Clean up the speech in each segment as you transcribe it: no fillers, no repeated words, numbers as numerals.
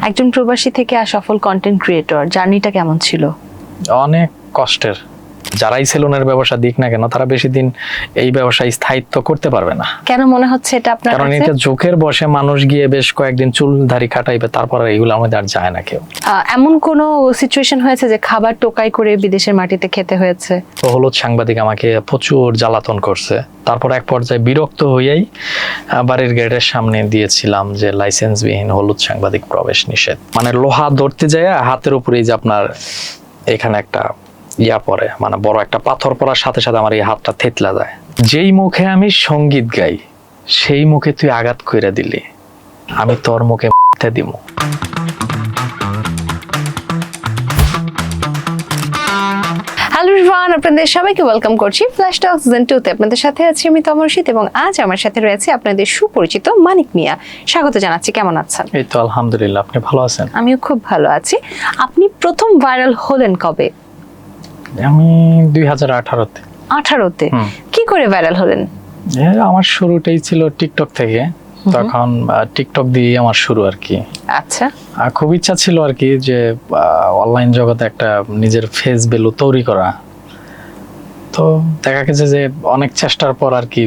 একজন প্রবাসী থেকে সফল কন্টেন্ট ক্রিয়েটর, জার্নিটা কেমন ছিল? অনেক কষ্টের। যারাই সেলুনের ব্যবসা দিক না কেন তারা বেশি দিন এই ব্যবসায় স্থায়িত্ব করতে পারবে না। কেন মনে হচ্ছে এটা আপনার কারণ কাছে? এটা চোখের বসে মানুষ গিয়ে বেশ কয়েকদিন চুল দাড়ি কাটাইবে, তারপর এইগুলো আমাদের আর যায় না কেউ। এমন কোনো সিচুয়েশন হয়েছে যে খাবার টোকাই করে বিদেশের মাটিতে খেতে হয়েছে? তো হলুদ সাংবাদিক আমাকে প্রচুর জ্বালাতন করছে। তারপর এক পর্যায়ে বিরক্ত হইয়াই বাড়ির গেটের সামনে দিয়েছিলাম যে লাইসেন্সবিহীন হলুদ সাংবাদিক প্রবেশ নিষেধ। মানে লোহা ধরতে যায় হাতের উপরেই যে আপনার এখানে একটা ইয়া পরে, মানে বড় একটা পাথর পড়ার সাথে সাথে আমার এই হাতটা থেতলা যায়। যেই মুখে আমি সঙ্গীত গাই সেই মুখে তুই আঘাত কইরা দিলি, আমি তোর মুখে দিব। হ্যালো এভরিওয়ান, আপনাদের সবাইকে ওয়েলকাম করছি ফ্ল্যাশ টক সিজন 2 তে। আপনাদের সাথে আছি আমি তমরশিত এবং আজ আমার সাথে রয়েছে আপনাদের সুপরিচিত মানিক মিয়া। স্বাগত জানাচ্ছি, কেমন আছেন? এই তো আলহামদুলিল্লাহ, আপনি ভালো আছেন? আমিও খুব ভালো আছি। আপনি প্রথম ভাইরাল হলেন কবে? আমি 2018-তে। 18-তে? কি করে ভাইরাল হলেন? আমার শুরুটাই ছিল টিকটক থেকে। তখন টিকটক দিয়ে আমার শুরু আর কি। আচ্ছা। খুব ইচ্ছা ছিল আর কি যে অনলাইন জগতে একটা নিজের ফেস ভ্যালু তৈরি করা। তো দেখা গেছে যে অনেক চেষ্টার পর আর কি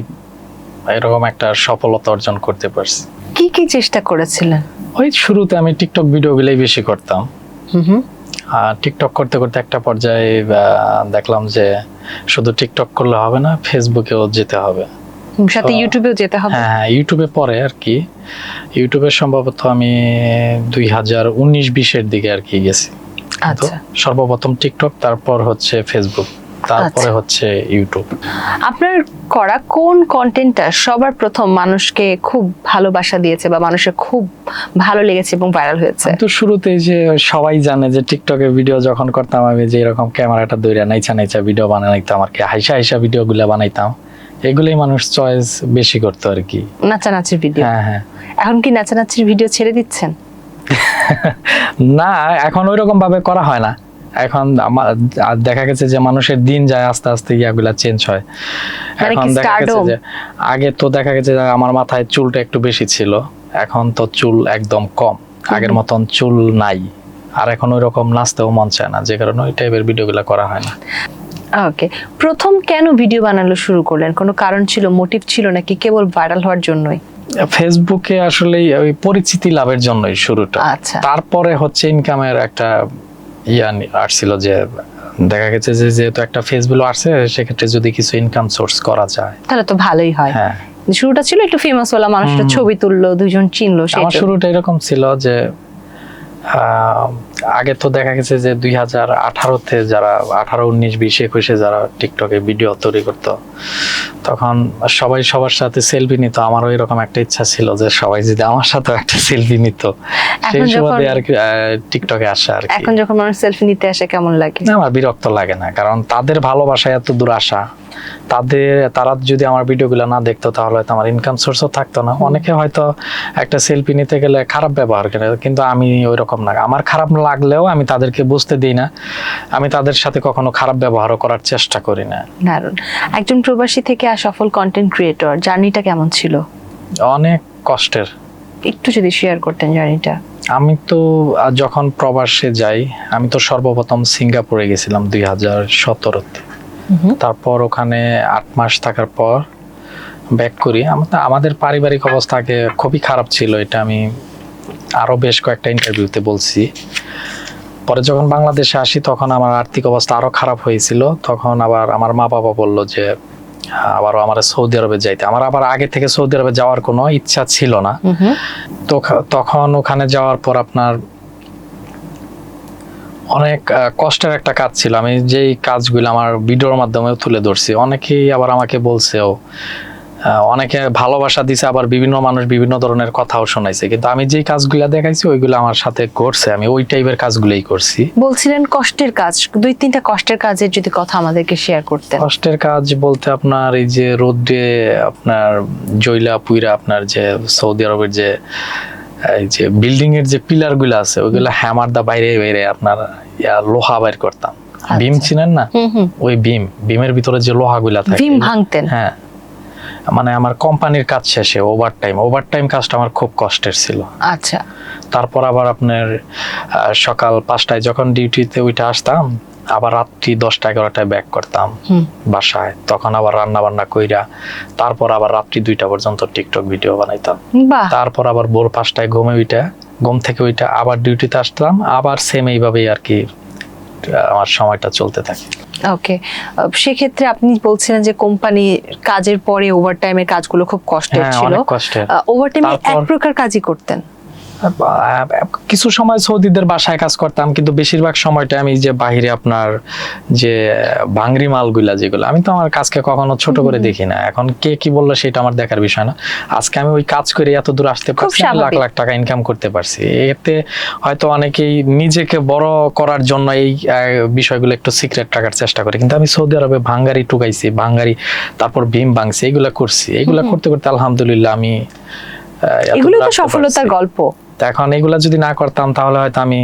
এরকম একটা সফলতা অর্জন করতে পারছি। কি কি চেষ্টা করেছিলেন? ওই শুরুতে আমি টিকটক ভিডিওগুলোই বেশি করতাম। টিকটক করতে করতে একটা পর্যায়ে দেখলাম যে শুধু টিকটক করলে হবে না, ফেসবুকেও যেতে হবে, সাথে ইউটিউবেও যেতে হবে। হ্যাঁ, ইউটিউবে পরে আর কি। ইউটিউবে সম্ভবত আমি 2019-20 দিকে আর কি গেছি। আচ্ছা। সর্বপ্রথম টিকটক, তারপর হচ্ছে ফেসবুক, তারপরে হচ্ছে ইউটিউব। আপনার করা কোন কন্টেন্টটা সবার প্রথম মানুষকে খুব ভালোবাসা দিয়েছে বা মানুষের খুব ভালো লেগেছে এবং ভাইরাল হয়েছে? তো শুরুতে যে সবাই জানে যে টিকটকে ভিডিও যখন করতাম আমি যে এরকম ক্যামেরাটা ধরে নাইচা নাইচা ভিডিও বানাইতাম আর কি, হাইসা হাইসা ভিডিও গুলা বানাইতাম, এগুলোই মানুষ চয়েস বেশি করতো আর কি। নাচানাচির ভিডিও? হ্যাঁ হ্যাঁ। এখন কি নাচানাচির ভিডিও ছেড়ে দিচ্ছেন? না, এখন ওইরকম ভাবে করা হয় না। এখন দেখা গেছে যে মানুষের দিন যায় আস্তে আস্তে, ইয়াগুলা চেঞ্জ হয়। এখন দেখা গেছে যে আগে তো দেখা গেছে যে আমার মাথায় চুলটা একটু বেশি ছিল, এখন তো চুল একদম কম, আগের মতন চুল নাই। আর এখন ওইরকম নাচতেও মন চায় না, যে কারণে ওই টাইপের ভিডিওগুলো করা হয় না। ওকে, প্রথম কেন ভিডিও বানানো শুরু করলেন? কোনো কারণ ছিল, মোটিভ ছিল, নাকি কেবল ভাইরাল হওয়ার জন্যই? ফেসবুকে আসলে ওই পরিচিতি লাভের জন্যই শুরুটা। আচ্ছা। তারপরে হচ্ছে ইনকামের একটা আসছিল যে দেখা গেছে যে যেহেতু একটা ফেসবুক আসছে, সেক্ষেত্রে যদি কিছু ইনকাম সোর্স করা যায় তাহলে তো ভালোই হয়। হ্যাঁ, শুরুটা ছিল একটু ফেমাস হলো, মানুষটা ছবি তুললো, দুজন চিনলো। আমার শুরুটা এরকম ছিল যে আগে তো দেখা গেছে যে 2018-তে যারা 18, 19, 20, 21-এ যারা টিকটকে ভিডিও তৈরি করতো, তখন সবাই সবার সাথে সেলফি নিত। আমারও এরকম একটা ইচ্ছা ছিল যে সবাই যদি আমার সাথে একটা সেলফি নিত, সেই সুবাদে আর কি টিকটকে আসা আর কি। এখন যখন মানুষ সেলফি নিতে আসে কেমন লাগে? না, আমার বিরক্ত লাগে না, কারণ তাদের ভালোবাসায় এত দূর আসা, তারা যদি আমার ভিডিওগুলো না দেখতো তাহলে হয়তো আমার ইনকাম সোর্সও থাকতো না। অনেকে হয়তো একটা সেলফি নিতে গেলে খারাপ ব্যবহার করে, কিন্তু আমি ওইরকম না। আমার খারাপ লাগলেও আমি তাদেরকে বুঝতে দিই না, আমি তাদের সাথে কখনো খারাপ ব্যবহারও করার চেষ্টা করি না। দারুণ। একজন প্রবাসী থেকে সফল কন্টেন্ট ক্রিয়েটর, জার্নিটা কেমন ছিল? অনেক কষ্টের। একটু যদি শেয়ার করতেন জার্নিটা। আমি তো যখন প্রবাসে যাই, আমি তো সর্বপ্রথম সিঙ্গাপুরে গেছিলাম 2017-তে। তারপর ওখানে 8 মাস থাকার পর ব্যাক করি। আমাদের পারিবারিক অবস্থা আগে খুবই খারাপ ছিল, এটা আমি আরো বেশ কয়েকটা ইন্টারভিউতে বলছি। পরে যখন বাংলাদেশে আসি তখন আমার আর্থিক অবস্থা আরো খারাপ হয়েছিল। তখন আবার আমার মা বাবা বললো যে আবারও আমার সৌদি আরবে যাইতে। আমার আবার আগে থেকে সৌদি আরবে যাওয়ার কোনো ইচ্ছা ছিল না। তো তখন ওখানে যাওয়ার পর আপনার অনেক কষ্টের একটা কাজ ছিল। আমি যেই কাজগুলো আমার ভিডিওর মাধ্যমে তুলে ধরছি, অনেকেই আবার আমাকে বলছেও, অনেকে ভালোবাসা দিছে, আবার বিভিন্ন মানুষ বিভিন্ন ধরনের কথাও শোনাইছে, কিন্তু আমি যেই কাজগুলো দেখাইছি ওইগুলো আমার সাথে ঘটছে, আমি ওই টাইপের কাজগুলোই করছি। বলছিলেন কষ্টের কাজ, 2-3টা কষ্টের কাজের যদি কথা আমাদেরকে শেয়ার করতেন। কষ্টের কাজ বলতে আপনার এই যে রোদে আপনার জয়লা পুইরা আপনার যে সৌদি আরবের যে এই যে বিল্ডিং এর যে পিলার গুলো আছে ওইগুলো হ্যামার দা বাইরে বাইরে আপনার লোহা বাইর করতাম। বিম চিনেন না? ওই বিমের ভিতরে যে লোহা গুলা থাকে, বিম ভাঙতেন? হ্যাঁ, মানে আমার কোম্পানির কাজ শেষে ওভারটাইম কাজটা আমার খুব কষ্টের ছিল। আচ্ছা। তারপর আবার আপনার সকাল 5টায় যখন ডিউটিতে ওইটা আসতাম, আবার রাত্রি 10টা-11টায় ব্যাক করতাম বাসায়, তখন আবার রান্না বান্না কইরা তারপর আবার রাত্রি 2টা পর্যন্ত টিকটক ভিডিও বানাইতাম। বাহ। তারপর আবার ভোর 5টায় ঘুম থেকে ওইটা আবার ডিউটিতে আসতাম, আবার সেম এইভাবেই আর কি আমার সময়টা চলতে থাকে। ওকে, সেক্ষেত্রে আপনি বলছিলেন যে কোম্পানি কাজের পরে ওভারটাইমের কাজগুলো খুব কষ্টের হ্যাঁ, ছিল। অনেক কষ্টের। ওভারটাইমে এক তারপর- প্রকার কাজই করতেন? কিছু সময় সৌদিদের বাসায় কাজ করতাম, কিন্তু বেশিরভাগ সময়টা আমি যে বাহিরে আপনার যে ভাঙরি মালগুলা যেগুলো, আমি তো আমার কাজকে কখনো ছোট করে দেখি না। এখন কে কি বললো সেটা আমার দেখার বিষয় না। আজকে আমি ওই কাজ করে এত দূর আসতে পারছি, লাখ স্বাভাবিক। লাখ টাকা ইনকাম করতে পারছি। এতে হয়তো অনেকেই নিজেকে বড় করার জন্য এই বিষয়গুলো একটু সিক্রেট রাখার চেষ্টা করে, কিন্তু আমি সৌদি আরবে ভাঙ্গারি টুকাইছি, তারপর ভীম ভাঙছি, এগুলা করছি। এগুলা করতে করতে আলহামদুলিল্লাহ আমি এত এগুলো দূর তো আসতে সফলতার পারছি। গল্প। তো এখন এগুলা যদি না করতাম তাহলে হয়তো আমি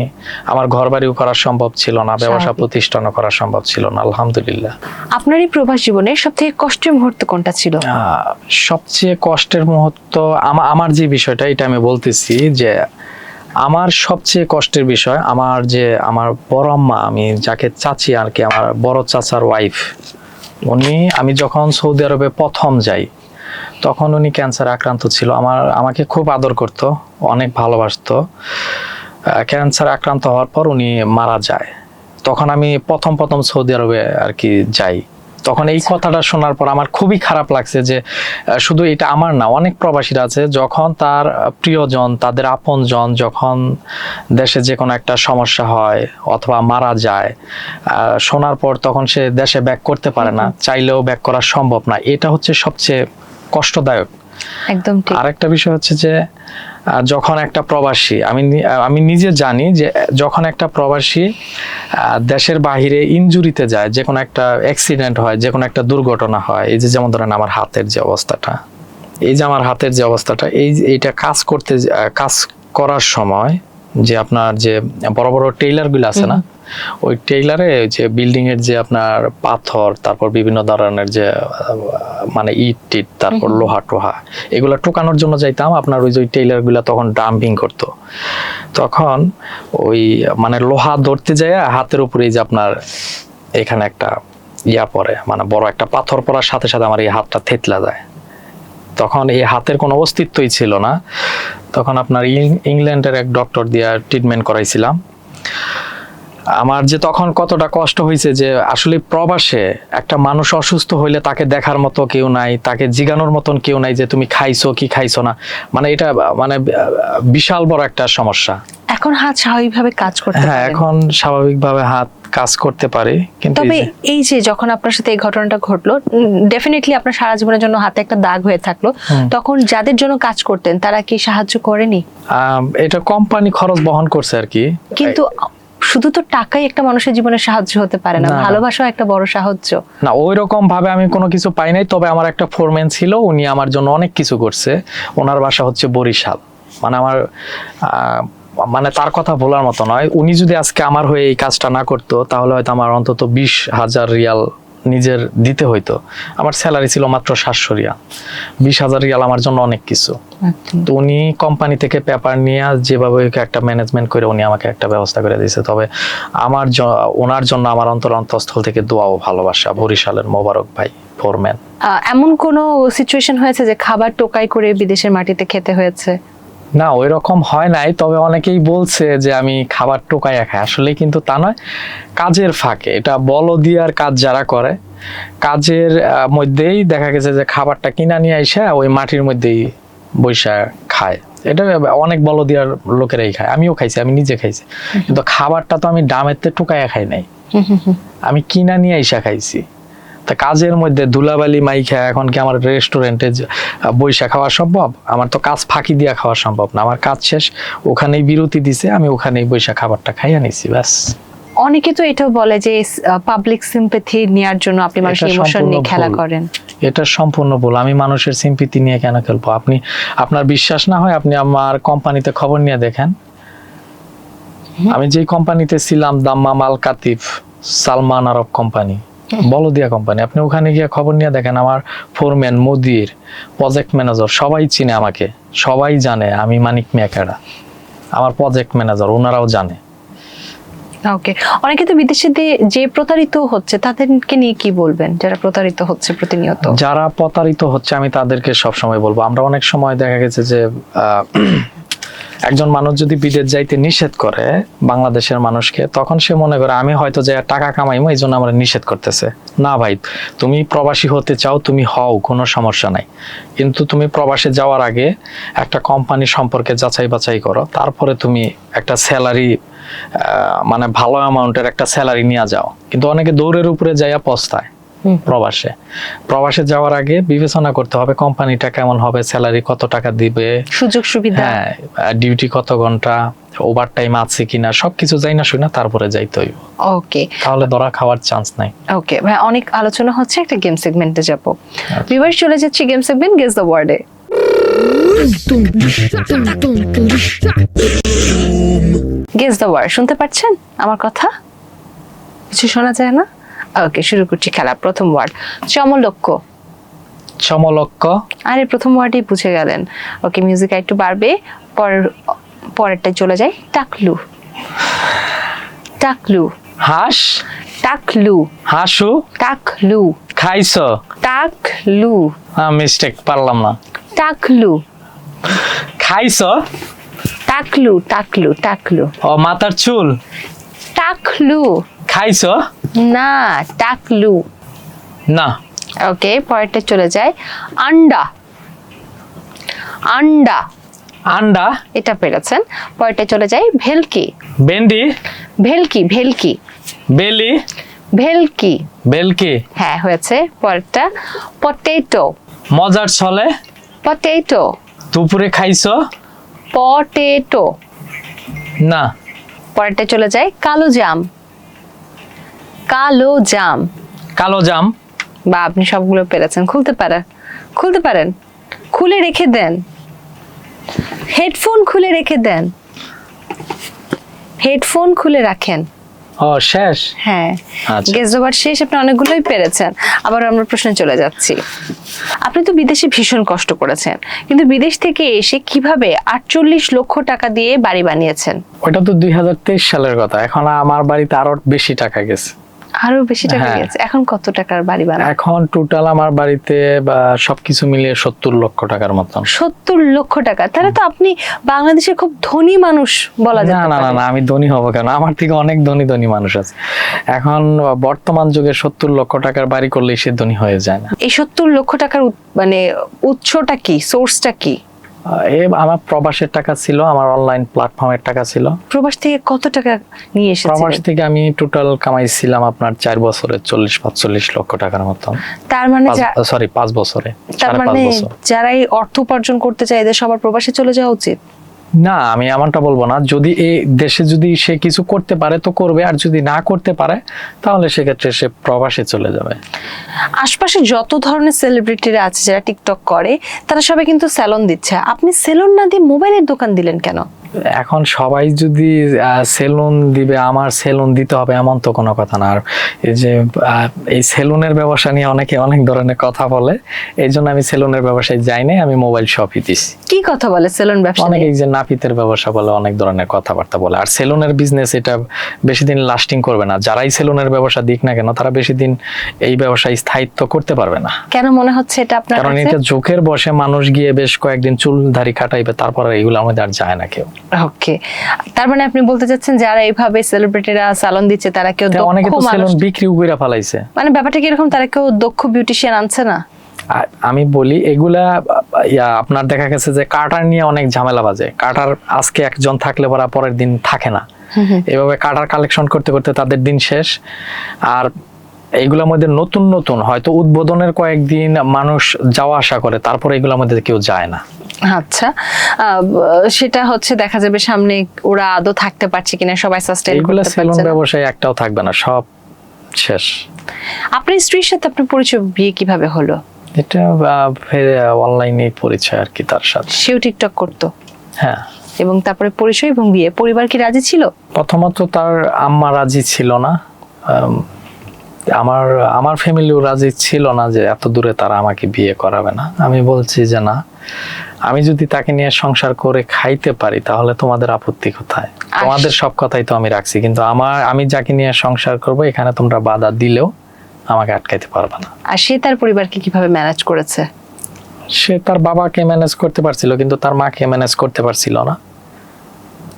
আমার ঘর বাড়িও করা সম্ভব ছিল না, ব্যবসা স্বাভাবিক। প্রতিষ্ঠানও করা সম্ভব ছিল না। আলহামদুলিল্লাহ। আপনার এই প্রবাস জীবনের সবথেকে কষ্টের মুহূর্ত কোনটা ছিল? সবচেয়ে কষ্টের মুহূর্ত আমার যে বিষয়টা, এটা আমি বলতেছি যে আমার সবচেয়ে কষ্টের বিষয় আমার বড় আম্মা, আমি যাকে চাচি আর কি, আমার বড় চাচার ওয়াইফ, আমি যখন সৌদি আরবে প্রথম যাই তখন উনি ক্যান্সার আক্রান্ত ছিল। আমাকে খুব আদর করত, অনেক ভালোবাসতো। ক্যান্সার আক্রান্ত হওয়ার পর উনি মারা যায়। তখন আমি প্রথম সৌদি আরবে আর কি যাই। তখন এই কথাটা শোনার পর আমার খুবই খারাপ লাগছে যে শুধু এটা আমার না, অনেক প্রবাসীরা আছে যখন তার প্রিয়জন, তাদের আপনজন যখন দেশে যে কোনো একটা সমস্যা হয় অথবা মারা যায়, শোনার পর তখন সে দেশে ব্যাক করতে পারে না, চাইলেও ব্যাক করা সম্ভব না। এটা হচ্ছে সবচেয়ে কষ্টদায়ক। একদম ঠিক। আরেকটা বিষয় হচ্ছে যে যখন একটা প্রবাসী, আমি নিজে জানি যে যখন একটা প্রবাসী দেশের বাহিরে ইনজুরিতে যায়, যে কোনো একটা অ্যাক্সিডেন্ট হয়, যে কোনো একটা দুর্ঘটনা হয়, এই যে যেমন ধরেন আমার হাতের যে অবস্থাটা, এইটা কাজ করার সময় যে আপনার যে বড় বড় টেইলার গুলো আছে না, ওই টেইলারে যে বিল্ডিং এর যে আপনার পাথর, তারপর বিভিন্ন ধরনের যে মানে ইট টিট, তারপর লোহা টোহা, এগুলা টোকানোর জন্য যাইতাম। আপনার ওই যে টেইলার গুলা তখন ডাম্পিং করতো, তখন ওই মানে লোহা ধরতে যায় হাতের উপরে যে আপনার এখানে একটা পরে, মানে বড় একটা পাথর পড়ার সাথে সাথে আমার এই হাতটা থেতলা যায়। তখন এই হাতের কোনো অস্তিত্বই ছিল না। তখন আপনার ইংল্যান্ডের এক ডক্টর দিয়ে ট্রিটমেন্ট করাইছিলাম। আমার যে তখন কতটা কষ্ট হয়েছে যে আসলে প্রবাসে একটা মানুষ অসুস্থ হইলে তাকে দেখার মতো কেউ নাই, তাকে জিগানোর মতন কেউ নাই যে তুমি খাইছো কি খাইছো না, মানে এটা মানে বিশাল বড় একটা সমস্যা। এখন হাত স্বাভাবিকভাবে কাজ করতে হ্যাঁ, পারে? এখন স্বাভাবিকভাবে হাত কাজ করতে পারে, কিন্তু তবে এই যে যখন আপনার সাথে এই ঘটনাটা ঘটলো, ডেফিনেটলি আপনার সারা জীবনের জন্য হাতে একটা দাগ হয়ে থাকলো, তখন যাদের জন্য কাজ করতেন তারা কি সাহায্য করেনি? এটা কোম্পানি খরচ বহন করছে আর কি। কিন্তু শুধু তো টাকাই একটা মানুষের জীবনে সাহায্য হতে পারে না, না। ভালোবাসাও একটা বড় সাহায্য। না, ওই রকম ভাবে আমি কোনো কিছু পাই নাই। তবে আমার একটা ফোরম্যান ছিল, উনি আমার জন্য অনেক কিছু করছে। ওনার বাসা হচ্ছে বরিশাল। মানে আমার মানে তার কথা বলার মতো নয়। উনি যদি আজকে আমার হয়ে এই কাজটা না করতো তাহলে হয়তো আমার অন্তত 20,000 রিয়াল নিজের দিতে হইতো। আমার স্যালারি ছিল মাত্র 700 রিয়াল। 20,000 রিয়াল আমার জন্য অনেক কিছু। তো উনি কোম্পানি থেকে পেপার নিয়ে যেভাবে একটা ম্যানেজমেন্ট করে উনি আমাকে একটা ব্যবস্থা করে দিয়েছে। তবে ওনার জন্য আমার অন্তঃস্থল থেকে দোয়া ও ভালোবাসা। বরিশালের মোবারক ভাই, ফোরম্যান। এমন কোনো সিচুয়েশন হয়েছে যে খাবার টোকাই করে বিদেশের মাটিতে খেতে হয়েছে? না, ওই রকম হয় নাই। তবে অনেকেই বলছে যে আমি খাবার টোকাইয়া খাই, আসলে কিন্তু তা নয়। কাজের ফাঁকে, এটা বলদিয়ার কাজ যারা করে, কাজের মধ্যেই দেখা গেছে যে খাবারটা কিনা নিয়ে আইসা ওই মাটির মধ্যেই বৈশা খায়। এটা অনেক বলদিয়ার লোকেরাই খায়, আমিও খাইছি, আমি নিজে খাইছি। কিন্তু খাবারটা তো আমি ডামেতে টোকাইয়া খাই নাই, আমি কিনা নিয়ে আইসা খাইছি। তা কাজের মধ্যে ধুলাবালি মাইখা এখন কি আমার রেস্টুরেন্টে বৈশা খাওয়া সম্ভব? আমার তো কাজ ফাঁকি দিয়া খাওয়া সম্ভব না। আমার কাজ শেষ, ওখানেই বিরতি দিছে, আমি ওখানেই বৈশা খাবারটা খাইয়া নিছি, ব্যাস। অনেকে তো এটাও বলে যে পাবলিক সিম্প্যাথি নেয়ার জন্য আপনি মানুষের ইমোশন নিয়ে খেলা করেন। এটা সম্পূর্ণ ভুল। আমি মানুষের সিম্প্যাথি নিয়ে কেন খেলবো? আপনার বিশ্বাস না হয় আপনি আমার কোম্পানিতে খবর নিয়ে দেখেন। আমি যেই কোম্পানিতে ছিলাম, দাম্মাম আল কাতিফ সালমান আরব কোম্পানি, বলদিয়া কোম্পানি। আপনি ওখানে গিয়ে খবর নিয়ে দেখেন, আমার ফোরম্যান, মুদির, প্রজেক্ট ম্যানেজার সবাই চিনে আমাকে, সবাই জানে আমি মানিক মিয়া কেডা। আমার প্রজেক্ট ম্যানেজার ওনারাও জানে। ওকে, অনেকে তো বিদেশে যে প্রতারিত হচ্ছে তাদেরকে নিয়ে কি বলবেন, যারা প্রতারিত হচ্ছে প্রতিনিয়ত? যারা প্রতারিত হচ্ছে আমি তাদেরকে সবসময় বলবো, আমরা অনেক সময় দেখা গেছে যে একজন মানুষ যদি বিদেশ যাইতে নিষেধ করে বাংলাদেশের মানুষকে, তখন সে মনে করে আমি হয়তো যে টাকা কামাইমো এই জন্য আমরা নিষেধ করতেছে। না ভাই, তুমি প্রবাসী হতে চাও, তুমি হও, কোনো সমস্যা নাই, কিন্তু তুমি প্রবাসে যাওয়ার আগে একটা কোম্পানি সম্পর্কে যাচাই বাছাই করো, তারপরে তুমি একটা স্যালারি, মানে ভালো অ্যামাউন্টের একটা স্যালারি নিয়ে যাও। কিন্তু অনেকে দৌড়ের উপরে যাইয়া পস্তায়। প্রবাসে যাওয়ার আগে বিবেচনা করতে হবে কোম্পানিটা কেমন হবে, স্যালারি কত টাকা দিবে, সুযোগ সুবিধা, হ্যাঁ, ডিউটি কত ঘন্টা, ওভার টাইম আছে কিনা, সবকিছু যাই না শুই না তারপরে যাইতে হইব। ওকে, তাহলে ধরা খাওয়ার চান্স নাই। ওকে ভাই, অনেক আলোচনা হচ্ছে, একটা গেম সেগমেন্টে যাব। ভিউয়ার্স, চলে যাচ্ছি গেম সেগমেন্ট গেস দ্য ওয়ার্ডে। গেস দ্য ওয়ার্ড, শুনতে পাচ্ছেন আমার কথা? কিছু শোনা যায় না? ওকে, শুরু করছি খেলা। প্রথম ওয়ার্ড চমলক্ষ। চমলক্ষ। আরে প্রথম ওয়ার্ডই বুঝে গেলেন। ওকে, মিউজিক একটু বাড়বে, পরেরটায় চলে যাই। টাকলু। টাকলু। হাঁস। টাকলু। হাসু। টাকলু। খাইছো। টাকলু। মিস্টেক, পারলাম না। টাকলু। খাইছো। টাকলু। টাকলু। টাকলু। ও, মাথার চুল। টাকলু। খাইছো। না, টাকলু। না। ওকে, পরেরটা চলে যায়। আন্ডা। আন্ডা। আন্ডা। এটা পেরেছেন। পরেরটা চলে যায়। ভেলকি। ভেন্ডি। ভেলকি। ভেলকি। বেলি। ভেলকি। বেলকি। হ্যাঁ, হয়েছে। পরেরটা পটেটো। মজার ছলে। পটেটো। দুপুরে খাইছো। পটেটো। না। পরেরটা চলে যায়। কালো জাম। কালো জাম। কালো জাম। বা আপনি সবগুলো পেরেছেন। খুলতে পারেন, খুলতে পারেন, খুলে রেখে দেন। হেডফোন খুলে রেখে দেন, হেডফোন খুলে রাখেন। ও, শেষ। হ্যাঁ, আচ্ছা। গেস ওভার শেষ। আপনি অনেকগুলোই পেরেছেন। আবার আমরা প্রশ্নে চলে যাচ্ছি। আপনি তো বিদেশে ভীষণ কষ্ট করেছেন, কিন্তু বিদেশ থেকে এসে কিভাবে 48 লক্ষ টাকা দিয়ে বাড়ি বানিয়েছেন? ওটা তো 2023 সালের কথা। এখন আমার বাড়িতে আরো বেশি টাকা গেছে। আরো বেশি টাকা হ্যাঁ। গেছে? এখন কত টাকার বাড়ি বানান? এখন টোটাল আমার বাড়িতে বা সবকিছু মিলিয়ে 70 লক্ষ টাকার মতন। 70 লক্ষ টাকা? তাহলে তো আপনি বাংলাদেশের খুব ধনী মানুষ বলা না যেতে না না পারে। না, আমি ধনী হব কেন? আমার থেকে অনেক ধনী ধনী মানুষ আছে। এখন বর্তমান যুগে 70 লক্ষ টাকার বাড়ি করলে সে ধনী হয়ে যায় না। এই 70 লক্ষ টাকার মানে উৎসটা কি, সোর্সটা কি? আমার প্রবাসের টাকা ছিল, আমার অনলাইন প্ল্যাটফর্মের টাকা ছিল। প্রবাস থেকে কত টাকা নিয়ে প্রবাস এসেছেন? থেকে আমি টোটাল কামাইছিলাম আপনার 4 বছরে 40-45 লক্ষ টাকার মতন। তার মানে 5 বছরে, তার 5.5 মানে বছর। যারা এই অর্থ উপার্জন করতে চায় এদের সবার প্রবাসে চলে যাওয়া উচিত? না, আমি এমনটা বলবো না। যদি এই দেশে যদি সে কিছু করতে পারে তো করবে, আর যদি না করতে পারে তাহলে সেক্ষেত্রে সে প্রবাসে চলে যাবে। আশপাশে যত ধরনের সেলিব্রিটিরা আছে যারা টিকটক করে, তারা সবাই কিন্তু স্যালন দিচ্ছে। আপনি সেলুন না দিয়ে মোবাইলের দোকান দিলেন কেন? এখন সবাই যদি সেলুন দিবে, আমার সেলুন দিতে হবে এমন তো কোনো কথা না। আর এই যে এই সেলুনের ব্যবসা নিয়ে অনেকে অনেক ধরনের কথা বলে, এই জন্য আমি সেলুনের ব্যবসায় যাই নাই, আমি মোবাইল শপই দিছি। কি কথা বলে সেলুন ব্যবসা অনেকে নিয়ে? এই যে নাপিতের ব্যবসা বলে, অনেক ধরনের কথাবার্তা বলে। আর সেলুনের বিজনেস এটা বেশি দিন লাস্টিং করবে না। যারাই সেলুনের ব্যবসা দিক না কেন, তারা বেশি দিন এই ব্যবসায় স্থায়িত্ব করতে পারবে না। কেন মনে হচ্ছে এটা আপনার কারণ কাছে? এটা ঝোঁকের বসে মানুষ গিয়ে বেশ কয়েকদিন চুল দাড়ি কাটাইবে, তারপরে এগুলো আমাদের আর যায় না কেউ। ওকে, তার মানে আপনি বলতে চাচ্ছেন যারা এইভাবে সেলিব্রিটিরা সালন দিচ্ছে তারা কেউ অনেকে দক্ষ তো মানুষ? সেলুন বিক্রিও কইরা ফেলাইছে। মানে ব্যাপারটা কি এরকম, তারা কেউ দক্ষ বিউটিশিয়ান আনছে না? আমি বলি এগুলা আপনার দেখা গেছে যে কাটার নিয়ে অনেক ঝামেলা বাজে। কাটার আজকে একজন থাকলে পরের দিন থাকে না। এভাবে কাটার কালেকশন করতে করতে তাদের দিন শেষ। আর এইগুলোর মধ্যে নতুন নতুন হয়তো উদ্বোধনের কয়েকদিন মানুষ যাওয়া আসা করে, তারপরে এগুলোর মধ্যে কেউ যায় না। আচ্ছা, সেটা হচ্ছে দেখা যাবে সামনে ওরা আদৌ থাকতে পারছে কিনা, সবাই সাস্টেইন এইগুলা করতে সেলুন পারছে না। ব্যবসায় একটাও থাকবে না, সব শেষ। আপনার স্ত্রীর সাথে আপনার পরিচয়, বিয়ে কিভাবে হলো? এটা অনলাইনে পরিচয় আর কি তার সাথে। সেও টিকটক করতো? হ্যাঁ। এবং তারপরে পরিচয় এবং বিয়ে, পরিবার কি রাজি ছিল? প্রথমত তার আম্মা রাজি ছিল না। আমার আমার ফ্যামিলিও রাজি ছিল না যে এত দূরে তারা আমাকে বিয়ে করাবে না। আমি বলছি যে না, আমি যদি তাকে নিয়ে সংসার করে খাইতে পারি তাহলে তোমাদের আপত্তি কোথায়? তোমাদের সব কথাই তো আমি রাখছি, কিন্তু আমি যাকে নিয়ে সংসার করব এখানে তোমরা বাধা দিলেও আমাকে আটকাইতে পারবে না। আর সে তার পরিবারকে কিভাবে ম্যানেজ করেছে? সে তার বাবাকে ম্যানেজ করতে পারছিল, কিন্তু তার মাকে ম্যানেজ করতে পারছিল না।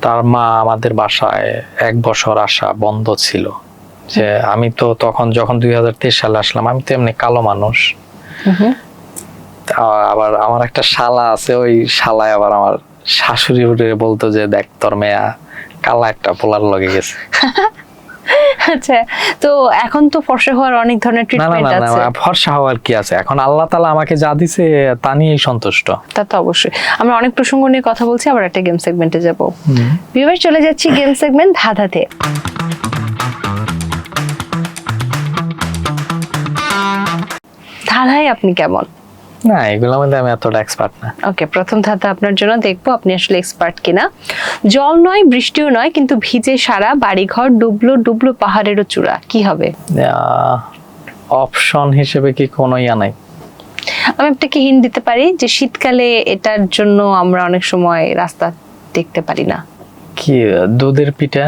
তার মা আমাদের বাসায় 1 বছর আসা বন্ধ ছিল। যে আমি তো তখন যখন 2023 সালে আসলাম, আমি তো এমনি কালো মানুষ। আবার আমার একটা শালা আছে, ওই শালায় আবার আমার শাশুড়ি উঠে বলতো যে দেখ তোর মেয়া কালা একটা পোলার লগে গেছে। আচ্ছা, তো এখন তো ফর্সা হওয়ার অনেক ধরনের না না ট্রিটমেন্ট না আছে। না, ফর্সা হওয়ার কি আছে? এখন আল্লাহ তাআলা আমাকে যা দিছে তা নিয়েই সন্তুষ্ট। তা তো অবশ্যই। আমরা অনেক প্রসঙ্গ নিয়ে কথা বলছি, আবার একটা গেম সেগমেন্টে যাব। ভিউয়ার, চলে যাচ্ছি গেম সেগমেন্ট ধাঁধাতে। ধাঁধায় আপনি কেমন? না, এগুলোর মধ্যে আমি এতটা এক্সপার্ট না। ওকে, প্রথম ধাঁধা আপনার জন্য, দেখবো আপনি আসলে এক্সপার্ট কিনা। জল নয় বৃষ্টিও নয়, কিন্তু ভিজে সারা বাড়িঘর, ডুবলো ডুবলো পাহাড়েরও চূড়া, কি হবে? অপশন হিসেবে কি কোনো ইয়া নাই? আমি আপনাকে হিন্ট দিতে পারি যে শীতকালে এটার জন্য আমরা অনেক সময় রাস্তা দেখতে পারি না। কি, দুধের পিঠা?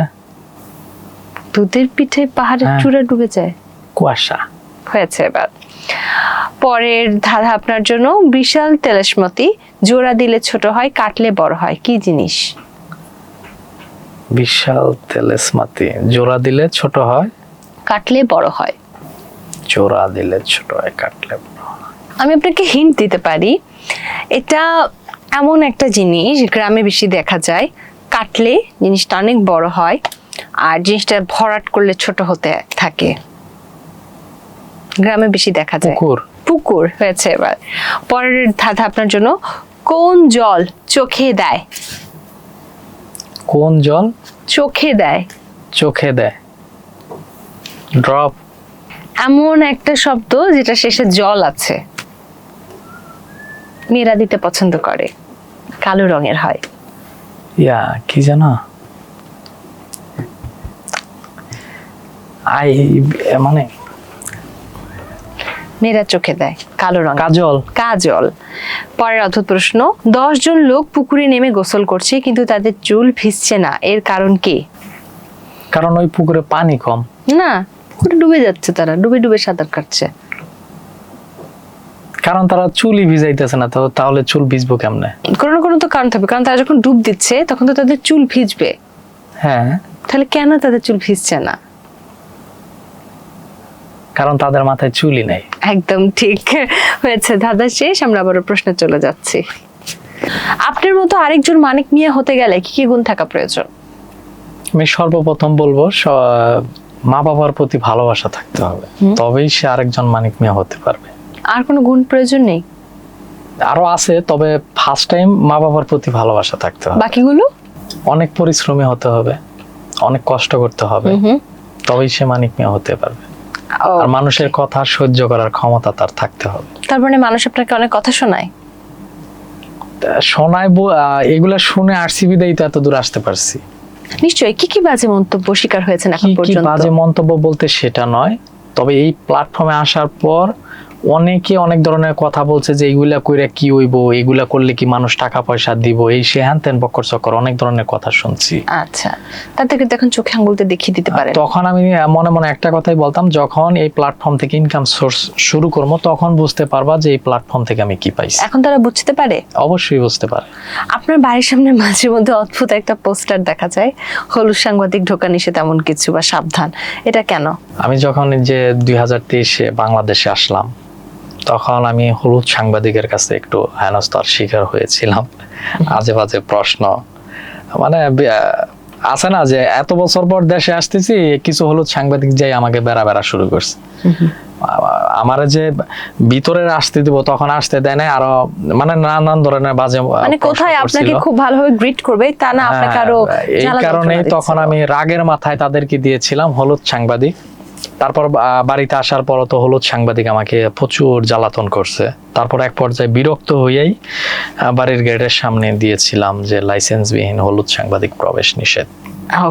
দুধের পিঠে পাহাড়ের হ্যাঁ। চূড়া ডুবে যায়? কুয়াশা। হয়েছে। এবার পরের ধাঁধা আপনার জন্য, বিশাল তেলেসমতি, জোড়া দিলে ছোট হয়, কাটলে বড় হয়, কি জিনিস? বিশাল তেলেসমাতি, জোড়া দিলে ছোট হয়, কাটলে বড় হয়। জোড়া দিলে ছোট হয়, কাটলে বড় হয়। আমি আপনাকে হিন্ট দিতে পারি, এটা এমন একটা জিনিস গ্রামে বেশি দেখা যায়, কাটলে জিনিসটা অনেক বড় হয় আর জিনিসটা ভরাট করলে ছোট হতে থাকে। গ্রামে বেশি দেখা যায়। পুকুর। পুকুর। হয়েছে। এবার পরের ধাঁধা আপনার জন্য, কোন জল চোখে দেয়? কোন জল চোখে দেয়? চোখে দেয়? ড্রপ। এমন একটা শব্দ যেটা শেষে জল আছে, মেয়েরা দিতে পছন্দ করে, কালো রঙের হয়। ইয়া কি জানো, মানে মেয়েরা চোখে দেয়, কালো রঙ। কাজল। কাজল। পরের অদ্ভুত প্রশ্ন, 10 জন লোক পুকুরে নেমে গোসল করছে কিন্তু তাদের চুল ভিজছে না, এর কারণ কি? কারণ ওই পুকুরে পানি কম। না, পুকুরে ডুবে যাচ্ছে, তারা ডুবে ডুবে সাঁতার কাটছে। কারণ তারা চুলই ভিজাইতেছে না, তো তাহলে চুল ভিজবো কেমনে? কোনো না কোনো তো কারণ থাকবে, কারণ তারা যখন ডুব দিচ্ছে তখন তো তাদের চুল ভিজবে। হ্যাঁ, তাহলে কেন তাদের চুল ভিজছে না? কারণ তাদের মাথায় চুলই নেই। একদম ঠিক হয়েছে। ধাঁধা শেষ, আমরা আবারও প্রশ্নে চলে যাচ্ছি। আপনার মতো আরেকজন মানিক মিয়া হতে গেলে কি কি গুণ থাকা প্রয়োজন? আমি সর্বপ্রথম বলবো মা বাবার প্রতি ভালোবাসা থাকতে হবে, তবেই সে আরেকজন মানিক মিয়া হতে পারবে। আর কোনো গুণ প্রয়োজন নেই? আরো আছে, তবে ফার্স্ট টাইম মা বাবার প্রতি ভালোবাসা থাকতে হবে। বাকিগুলো? অনেক পরিশ্রমী হতে হবে, অনেক কষ্ট করতে হবে, তবেই সে মানিক মিয়া হতে পারবে। আর মানুষের কথা সহ্য করার ক্ষমতা তার থাকতে হবে। তার মানে মানুষ আপনাকে অনেক কথা শোনায়? শোনায়, এগুলা শুনে আরসিবি দেই তো এত দূর আসতে পারছি। নিশ্চয়ই। কি কি বাজে মন্তব্য শিকার হয়েছেন এখন কি পর্যন্ত? বাজে মন্তব্য বলতে সেটা নয়, তবে এই প্ল্যাটফর্মে আসার পর অনেকে অনেক ধরনের কথা বলছে যে এগুলা কইরা কি হইব, এগুলা করলে কি মানুষ টাকা পয়সা দিব, এই সে হ্যান ত্যান বক্কর চক্কর অনেক ধরনের কথা শুনছি। আচ্ছা, তাদেরকে তো এখন চোখে আঙ্গুলতে দেখিয়ে দিতে পারেন। তখন আমি মনে মনে একটা কথাই বলতাম, যখন এই প্ল্যাটফর্ম থেকে ইনকাম সোর্স শুরু করবো তখন বুঝতে পারবা যে এই প্ল্যাটফর্ম থেকে আমি কি পাইছি। এখন তারা বুঝতে পারে? অবশ্যই বুঝতে পারে। আপনার বাড়ির সামনে মাঝে মধ্যে অদ্ভুত একটা পোস্টার দেখা যায়, হলুদ সাংবাদিক ঢোকা নিষেধ এমন কিছু, বা সাবধান, এটা কেন? আমি যখন যে 2023-এ বাংলাদেশে আসলাম, তখন আমি হলুদ সাংবাদিকের কাছে একটু হেনস্থার শিকার হয়েছিলাম। আজে বাজে প্রশ্ন, মানে আছে না যে এত বছর পর দেশে আসতেছি, কিছু হলুদ সাংবাদিক যাই আমাকে বেড়া বেড়া শুরু করছে। আমারে যে ভিতরে আসতে দিব তখন আসতে দেয় না, আরো মানে নানান ধরনের বাজে, মানে কোথায় আপনাকে খুব ভালোভাবে গ্রিট করবে তা না, আপনাকে আরো এই কারণেই তখন আমি রাগের মাথায় তাদেরকে দিয়েছিলাম হলুদ সাংবাদিক। তারপর বাড়িতে আসার পর তো হলুদ সাংবাদিক আমাকে প্রচুর জ্বালাতন করছে। তারপর এক পর্যায়ে বিরক্ত হয়েই বাড়ির গেটের সামনে দিয়েছিলাম যে লাইসেন্সবিহীন হলুদ সাংবাদিক প্রবেশ নিষেধ।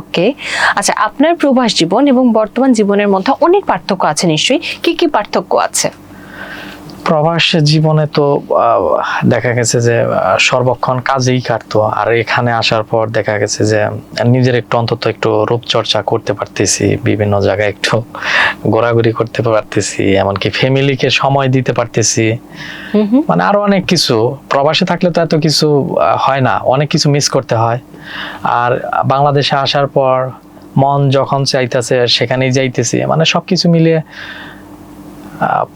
ওকে, আচ্ছা, আপনার প্রবাস জীবন এবং বর্তমান জীবনের মধ্যে অনেক পার্থক্য আছে নিশ্চয়ই, কি কি পার্থক্য আছে? প্রবাস জীবনে তো দেখা গেছে যে সর্বক্ষণ কাজেই কাটতো, আর এখানে আসার পর দেখা গেছে যে নিজের একটু অন্তত একটু রূপচর্চা করতে পারতেছি, বিভিন্ন জায়গায় একটু ঘোরাঘুরি করতে পারতেছি, এমনকি ফ্যামিলিকে সময় দিতে পারতেছি, মানে আরো অনেক কিছু। প্রবাসে থাকলে তো এত কিছু হয় না, অনেক কিছু মিস করতে হয়। আর বাংলাদেশে আসার পর মন যখন চাইতেছে সেখানেই যাইতেছি, মানে সবকিছু মিলিয়ে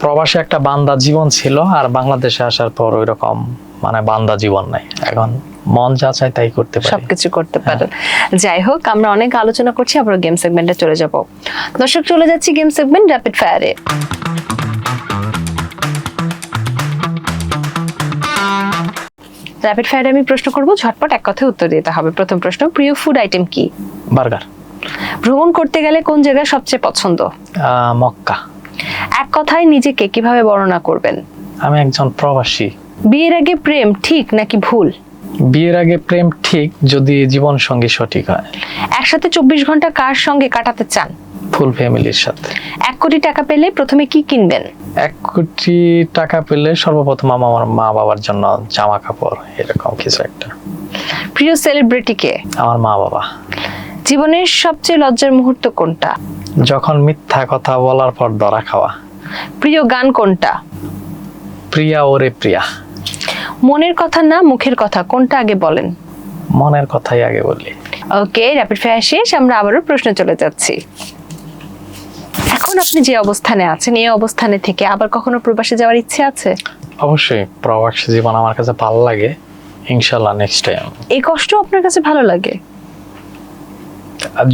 প্রবাসে একটা বান্দা জীবন ছিল, আর বাংলাদেশে আসার পর ওই রকম মানে বান্দা জীবন নাই। এখন মন যা চায় তাই করতে পারি, সবকিছু করতে পারেন। যাই হোক, আমরা অনেক আলোচনা করছি, আবার গেম সেগমেন্টে চলে যাব। দর্শক, চলে যাচ্ছি গেম সেগমেন্ট র্যাপিড ফায়ারে। র্যাপিড ফায়ারে আমি প্রশ্ন করব, ঝটপট এক কথায় উত্তর দিতে হবে। প্রথম প্রশ্ন, প্রিয় ফুড আইটেম কি? বার্গার। ভ্রমণ করতে গেলে কোন জায়গা সবচেয়ে পছন্দ? মক্কা। এক কথায় নিজেকে কিভাবে বর্ণনা করবেন? আমি একজন প্রবাসী। বিয়ের আগে প্রেম ঠিক নাকি ভুল? বিয়ের আগে প্রেম ঠিক, যদি জীবন সঙ্গী সঠিক হয়। একসাথে 24 ঘন্টা কার সঙ্গে কাটাতে চান? ফুল ফ্যামিলির সাথে। 1 কোটি টাকা পেলে প্রথমে কি কিনবেন? 1 কোটি টাকা পেলে সর্বপ্রথম আমার মা বাবার জন্য জামা কাপড়, এরকম কিছু একটা। প্রিয় সেলিব্রিটি কে? আমার মা বাবা। জীবনের সবচেয়ে লজ্জার মুহূর্ত কোনটা? যখন মিথ্যা কথা বলার পর ধরা খাওয়া। প্রিয় গান কোনটা? প্রিয়া ওরে প্রিয়া। মনের কথা না মুখের কথা, কোনটা আগে বলেন? মনের কথাই আগে বলি। ওকে, র্যাপিড ফায়ার শেষ, আমরা আবারও প্রশ্ন চলে যাচ্ছি। এখন আপনি যে অবস্থানে আছেন, এই অবস্থানে থেকে আবার কখনো প্রবাসে যাওয়ার ইচ্ছে আছে? অবশ্যই, প্রবাসী জীবন আমার কাছে ভালো লাগে, ইনশাল্লাহ নেক্সট টাইম। এই কষ্ট আপনার কাছে ভালো লাগে?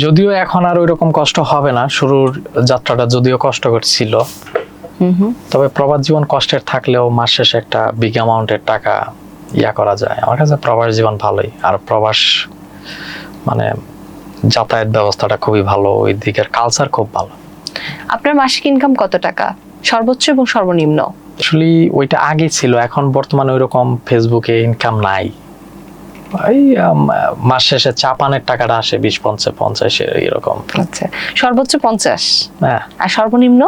যদিও এখন আর ওইরকম কষ্ট হবে না, শুরুর যাত্রাটা যদিও কষ্টকর ছিল, তবে প্রবাস জীবন কষ্টের থাকলেও মাস শেষে একটা বিগ অ্যামাউন্টের টাকা করা যায়। আমার কাছে প্রবাস জীবন ভালোই। আর প্রবাস মানে যাতায়াত ব্যবস্থাটা খুবই ভালো, ওই দিকের কালচার খুব ভালো। আপনার মাসিক ইনকাম কত টাকা, সর্বোচ্চ এবং সর্বনিম্ন? আসলে ওইটা আগে ছিল, এখন বর্তমানে ওইরকম ফেসবুকে ইনকাম নাই। ওই মাস শেষে চা পানের টাকাটা আসে 20-50 এরকম। আচ্ছা, সর্বোচ্চ 50? হ্যাঁ। আর সর্বনিম্ন?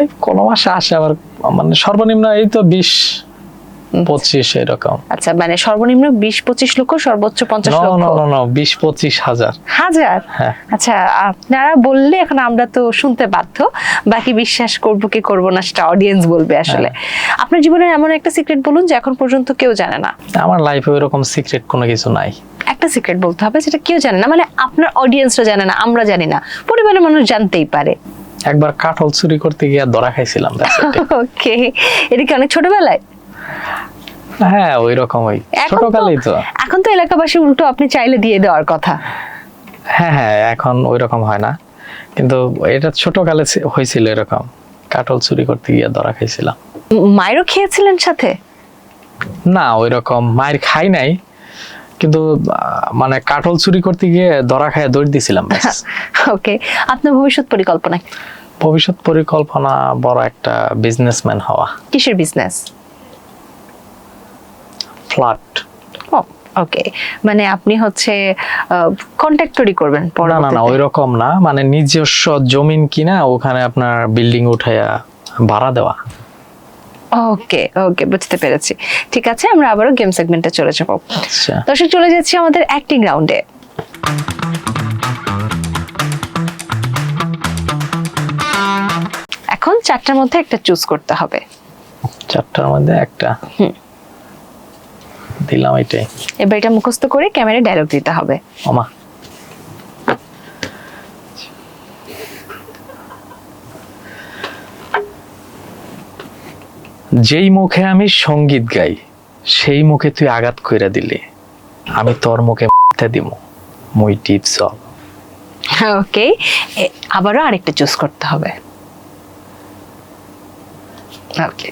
এই কোন মাসে আসে আবার, মানে সর্বনিম্ন এই তো 20-25 এরকম। আচ্ছা, মানে সর্বনিম্ন 20-25 লক্ষ, সর্বোচ্চ 50 লক্ষ? 20-25 হাজার। হ্যাঁ। আচ্ছা, আপনারা বললে এখন আমরা তো শুনতে বাধ্য, বাকি বিশ্বাস করব কি করব না সেটা অডিয়েন্স বলবে আসলে। আপনার জীবনের এমন একটা সিক্রেট বলুন যে এখন পর্যন্ত কেউ জানে না। আমার লাইফে এরকম সিক্রেট কোনো কিছু নাই। একটা সিক্রেট বলতে হবে যেটা কেউ জানে না, মানে আপনার অডিয়েন্সরা জানে না, আমরা জানি না, পরিবারের মানুষ জানতেই পারে। একবার কাঠল চুরি করতে গিয়ে ধরা খাইছিলাম। ওকে, এটা কি অনেক ছোটবেলায়? হ্যাঁ, ওই রকমই ছোটকালেই তো। এখন তো এলাকাবাসী উল্টো আপনি চাইলে দিয়ে দেওয়ার কথা। হ্যাঁ, এখন ওই রকম হয় না, কিন্তু এটা ছোটকালে হয়েছিল এরকম, কাঠল চুরি করতে গিয়ে ধরা খাইছিলাম। মায়েরও খেয়েছিলেন সাথে? না, ওই রকম মায়ের খাই নাই, কিন্তু মানে কাঠল চুরি করতে গিয়ে ধরা খাইয়া দৌড় দিছিলাম। ওকে, আপনার ভবিষ্যৎ পরিকল্পনা? ভবিষ্যৎ পরিকল্পনা বড় একটা বিজনেসম্যান হওয়া। কিসের বিজনেস? ফ্ল্যাট। ওকে, মানে আপনি হচ্ছে কন্ট্রাক্টরি করবেন? না, ওই রকম না, মানে নিজস্ব জমিন কিনা ওখানে আপনার বিল্ডিং উঠাইয়া ভাড়া দেওয়া। ওকে, বুঝতে পেরেছি। ঠিক আছে, আমরা আবারও গেম সেগমেন্টে চলে যাব। আচ্ছা, দর্শক, চলে যাচ্ছি আমাদের অ্যাক্টিং রাউন্ডে। এখন 4টার মধ্যে একটা চুজ করতে হবে। 4টার মধ্যে একটা দিলাম, এটাই। এবার এটা মুখস্থ করে ক্যামেরায় ডায়লগ দিতে হবে। ওমা, যেই মুখে আমি সঙ্গীত গাই সেই মুখে তুই আঘাত কইরা দিলি, আমি তোর মুখে দিব মুই টিপস। ওকে, আবারও আরেকটা চুজ করতে হবে। ওকে,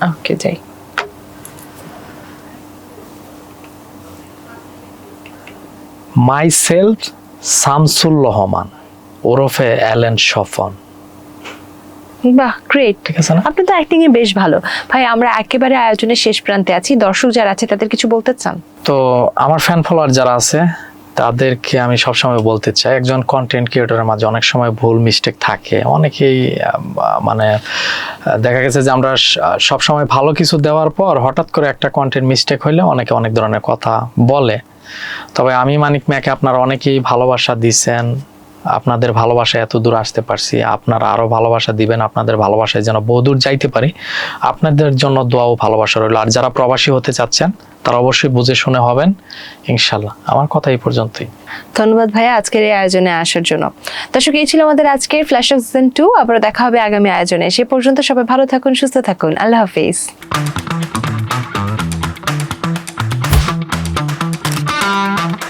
ওকে, যাই। মাইসেলফ শামসুল রহমান ওরফে অ্যালেন স্বপন। বাহ, গ্রেট। ঠিক আছে না? আপনি তো অ্যাক্টিং এ বেশ ভালো ভাই। আমরা একেবারে আয়োজনের শেষ প্রান্তে আছি, দর্শক যারা আছে তাদের কিছু বলতে চান? তো আমার ফ্যান ফলোয়ার যারা আছে তাদেরকে আমি সবসময় বলতে চাই, একজন কন্টেন্ট ক্রিয়েটরের মাঝে অনেক সময় ভুল মিস্টেক থাকে। অনেকেই মানে দেখা গেছে যে আমরা সবসময় ভালো কিছু দেওয়ার পর হঠাৎ করে একটা কন্টেন্ট মিস্টেক হইলে অনেকে অনেক ধরনের কথা বলে। তবে আমি মানিক মিয়াকে আপনারা অনেকেই ভালোবাসা দিছেন, আপনাদের ভালোবাসায় এত দূর আসতে পারছি, আপনারা আরো ভালোবাসা দিবেন, আপনাদের ভালোবাসায় যেন বহুদূর যাইতে পারি। আপনাদের জন্য দোয়া ও ভালোবাসা রইল। আর যারা প্রবাসী হতে চাচ্ছেন তারা অবশ্যই বুঝে শুনে হবেন ইনশাল্লাহ। আমার কথা এই পর্যন্তই। ধন্যবাদ ভাইয়া আজকের এই আয়োজনে আসার জন্য। দর্শক, এই ছিল আমাদের আজকের ফ্ল্যাশ সিজন 2। আবার দেখা হবে আগামী আয়োজনে। সে পর্যন্ত সবাই ভালো থাকুন, সুস্থ থাকুন। আল্লাহ হাফিজ।